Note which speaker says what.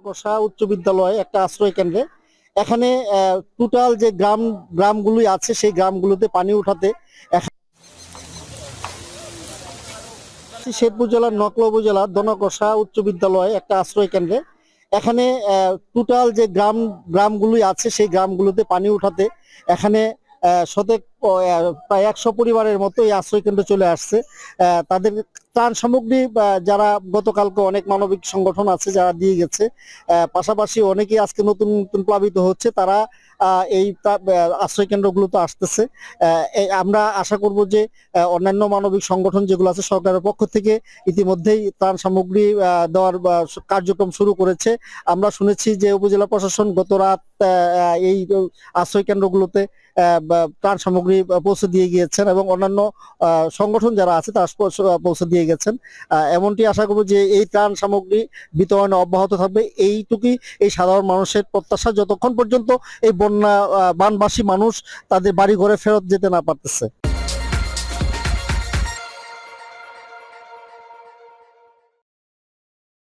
Speaker 1: গোসা উচ্চ বিদ্যালয় একটা আশ্রয় কেন্দ্রে এখানে টোটাল যে গ্রামগুলি আছে সেই গ্রামগুলোতে পানি উঠাতে শেরপুর জেলার নকলা উপজেলার দনকষা উচ্চ বিদ্যালয় একটা আশ্রয় কেন্দ্রে এখানে টোটাল যে গ্রামগুলি আছে সেই গ্রামগুলোতে পানি উঠাতে এখানে শতেক প্রায় 100 পরিবারের মতো এই আশ্রয় কেন্দ্রে চলে আসছে। তাদের ত্রাণ সামগ্রী যারা গতকালকে অনেক মানবিক সংগঠন আছে যারা দিয়ে গেছে, পাশাপাশি অনেকেই আজকে নতুন নতুন প্লাবিত হচ্ছে, তারা এই আশ্রয় কেন্দ্রগুলোতে আসতেছে। আমরা আশা করব যে অন্যান্য মানবিক সংগঠন যেগুলো আছে সরকারের পক্ষ থেকে ইতিমধ্যেই ত্রাণ সামগ্রী দেওয়ার কার্যক্রম শুরু করেছে। আমরা শুনেছি যে উপজেলা প্রশাসন গত রাত এই আশ্রয় কেন্দ্রগুলোতে ত্রাণ সামগ্রী পৌঁছে দিয়ে গিয়েছেন এবং অন্যান্য সংগঠন যারা আছে তারা পৌঁছে দিয়ে গেছেন। এমনটি আশা করব যে এই ত্রাণ সামগ্রী বিতরণ অব্যাহত থাকবে। এইটুকুই এই সাধারণ মানুষের প্রত্যাশা, যতক্ষণ পর্যন্ত এই বানবাসী মানুষ তাদের বাড়ি ঘরে ফেরত যেতে না পারতেছে।